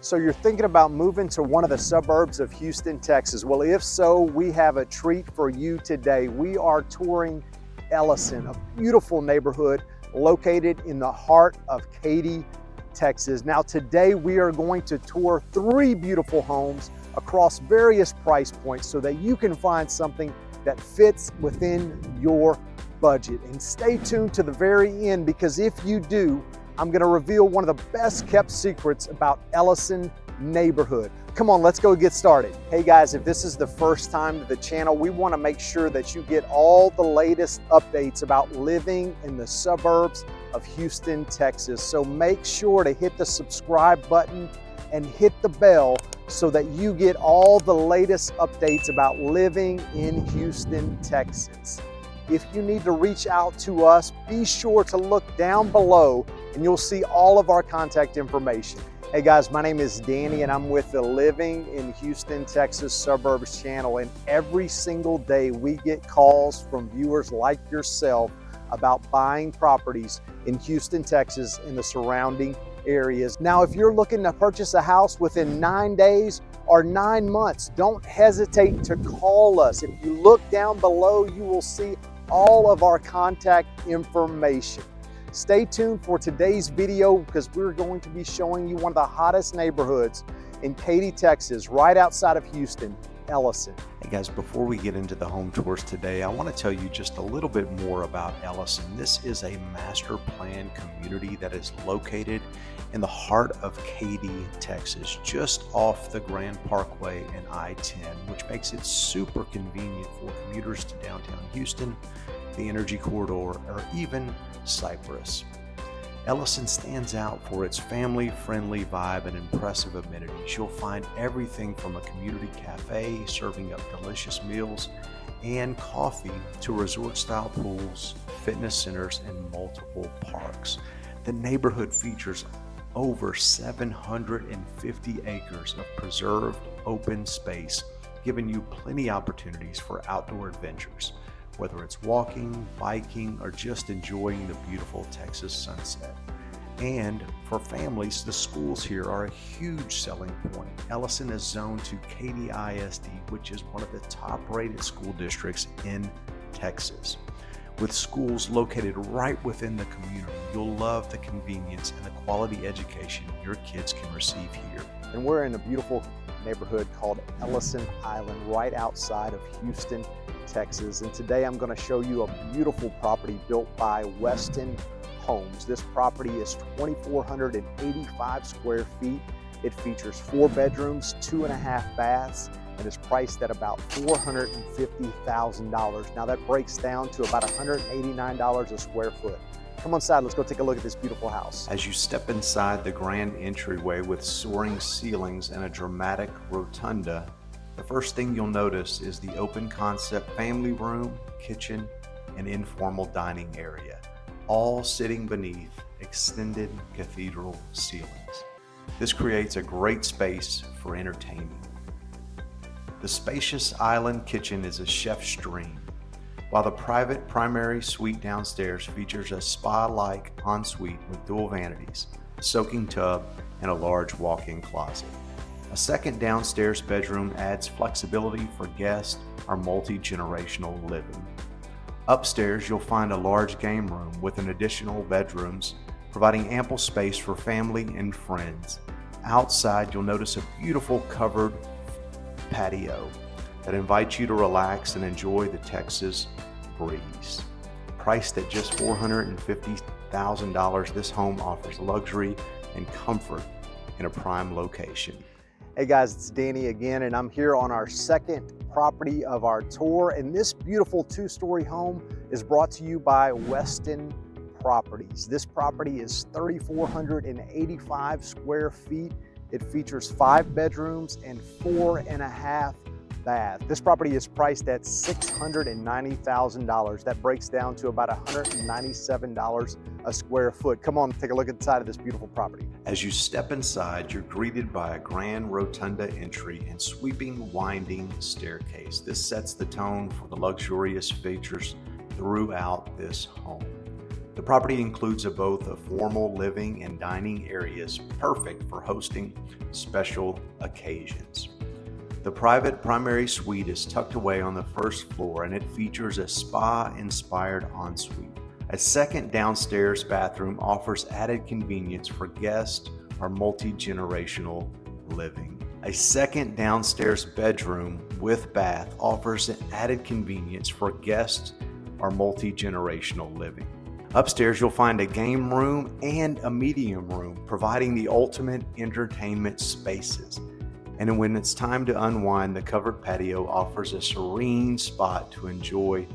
So you're thinking about moving to one of the suburbs of Houston, Texas. Well, if so, we have a treat for you today. We are touring Elyson, a beautiful neighborhood located in the heart of Katy, Texas. Now today we are going to tour 3 beautiful homes across various price points so that you can find something that fits within your budget. And stay tuned to the very end, because if you do, I'm gonna reveal one of the best kept secrets about Elyson neighborhood. Come on, let's go get started. Hey guys, if this is the first time to the channel, we wanna make sure that you get all the latest updates about living in the suburbs of Houston, Texas. So make sure to hit the subscribe button and hit the bell so that you get all the latest updates about living in Houston, Texas. If you need to reach out to us, be sure to look down below and you'll see all of our contact information. Hey guys, my name is Danny and I'm with the Living in Houston, Texas Suburbs channel. And every single day we get calls from viewers like yourself about buying properties in Houston, Texas and the surrounding areas. Now, if you're looking to purchase a house within 9 days or 9 months, don't hesitate to call us. If you look down below, you will see all of our contact information. Stay tuned for today's video because we're going to be showing you one of the hottest neighborhoods in Katy, Texas, right outside of Houston, Elyson. Hey guys, before we get into the home tours today, I want to tell you just a little bit more about Elyson. This is a master plan community that is located in the heart of Katy, Texas, just off the Grand Parkway and I-10, which makes it super convenient for commuters to downtown Houston, the Energy Corridor, or even Cypress. Elyson stands out for its family-friendly vibe and impressive amenities. You'll find everything from a community cafe serving up delicious meals and coffee to resort-style pools, fitness centers, and multiple parks. The neighborhood features over 750 acres of preserved open space, giving you plenty opportunities for outdoor adventures, whether it's walking, biking, or just enjoying the beautiful Texas sunset. And for families, the schools here are a huge selling point. Elyson is zoned to Katy ISD, which is one of the top-rated school districts in Texas. With schools located right within the community, you'll love the convenience and the quality education your kids can receive here. And we're in a beautiful neighborhood called Elyson Island, right outside of Houston, Texas. And today I'm going to show you a beautiful property built by Weston Homes. This property is 2,485 square feet. It features 4 bedrooms, 2.5 baths, and is priced at about $450,000. Now that breaks down to about $189 a square foot. Come on inside, let's go take a look at this beautiful house. As you step inside the grand entryway with soaring ceilings and a dramatic rotunda, the first thing you'll notice is the open concept family room, kitchen, and informal dining area, all sitting beneath extended cathedral ceilings. This creates a great space for entertaining. The spacious island kitchen is a chef's dream, while the private primary suite downstairs features a spa-like ensuite with dual vanities, a soaking tub, and a large walk-in closet. A second downstairs bedroom adds flexibility for guests or multi-generational living. Upstairs, you'll find a large game room with an additional bedrooms, providing ample space for family and friends. Outside, you'll notice a beautiful covered patio that invites you to relax and enjoy the Texas breeze. Priced at just $450,000, this home offers luxury and comfort in a prime location. Hey guys, it's Danny again, and I'm here on our second property of our tour. And this beautiful 2-story home is brought to you by Weston Properties. This property is 3,485 square feet. It features 5 bedrooms and 4.5 baths. This property is priced at $690,000. That breaks down to about $197 a square foot. Come on, take a look inside of this beautiful property. As you step inside, you're greeted by a grand rotunda entry and sweeping winding staircase. This sets the tone for the luxurious features throughout this home. The property includes both a formal living and dining areas, perfect for hosting special occasions. The private primary suite is tucked away on the first floor, and it features a spa-inspired ensuite. A second downstairs bathroom offers added convenience for guests or multi-generational living. A second downstairs bedroom with bath offers an added convenience for guests or multi-generational living. Upstairs, you'll find a game room and a medium room, providing the ultimate entertainment spaces. And when it's time to unwind, the covered patio offers a serene spot to enjoy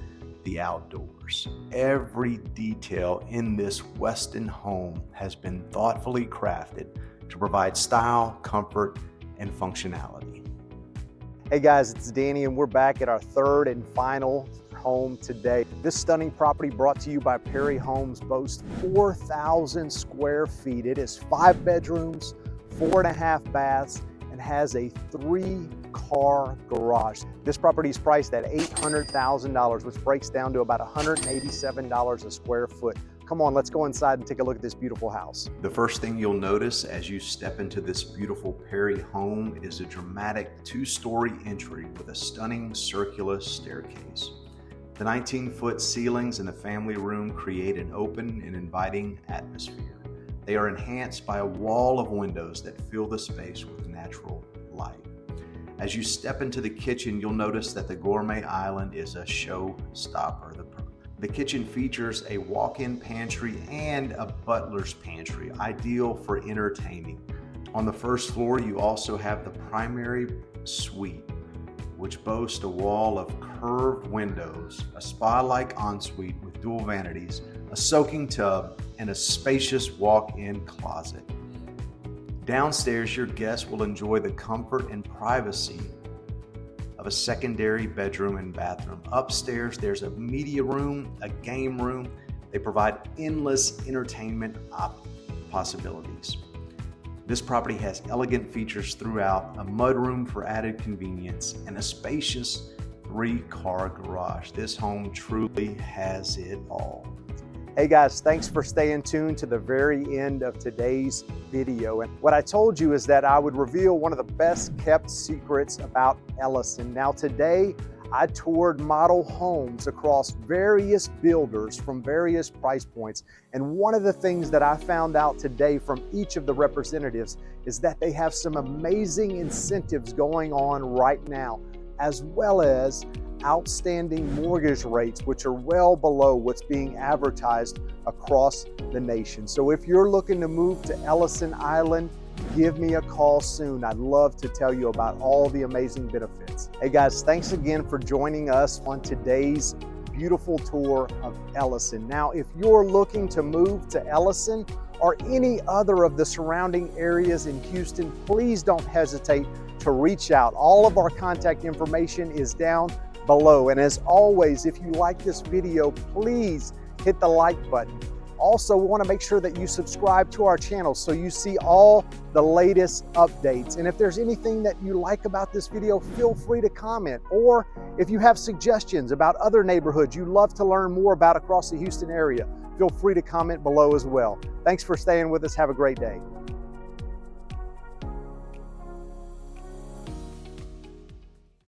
the outdoors. Every detail in this Weston home has been thoughtfully crafted to provide style, comfort, and functionality. Hey guys, it's Danny and we're back at our third and final home today. This stunning property brought to you by Prairie Homes boasts 4,000 square feet. It is 5 bedrooms, 4.5 baths, and has a 3-car garage. This property is priced at $800,000, which breaks down to about $187 a square foot. Come on, let's go inside and take a look at this beautiful house. The first thing you'll notice as you step into this beautiful Prairie home is a dramatic 2-story entry with a stunning circular staircase. The 19-foot ceilings in the family room create an open and inviting atmosphere. They are enhanced by a wall of windows that fill the space with natural light. As you step into the kitchen, you'll notice that the gourmet island is a showstopper. The kitchen features a walk-in pantry and a butler's pantry, ideal for entertaining. On the first floor, you also have the primary suite, which boasts a wall of curved windows, a spa-like ensuite with dual vanities, a soaking tub, and a spacious walk-in closet. Downstairs, your guests will enjoy the comfort and privacy of a secondary bedroom and bathroom. Upstairs, there's a media room, a game room. They provide endless entertainment possibilities. This property has elegant features throughout, a mudroom for added convenience, and a spacious 3-car garage. This home truly has it all. Hey guys, thanks for staying tuned to the very end of today's video. And what I told you is that I would reveal one of the best kept secrets about Elyson. Now today, I toured model homes across various builders from various price points. And one of the things that I found out today from each of the representatives is that they have some amazing incentives going on right now, as well as outstanding mortgage rates, which are well below what's being advertised across the nation. So if you're looking to move to Elyson Island, give me a call soon. I'd love to tell you about all the amazing benefits. Hey guys, thanks again for joining us on today's beautiful tour of Elyson. Now, if you're looking to move to Elyson or any other of the surrounding areas in Houston, please don't hesitate to reach out. All of our contact information is down below. And as always, if you like this video, please hit the like button. Also, we want to make sure that you subscribe to our channel so you see all the latest updates. And if there's anything that you like about this video, feel free to comment. Or if you have suggestions about other neighborhoods you'd love to learn more about across the Houston area, feel free to comment below as well. Thanks for staying with us. Have a great day.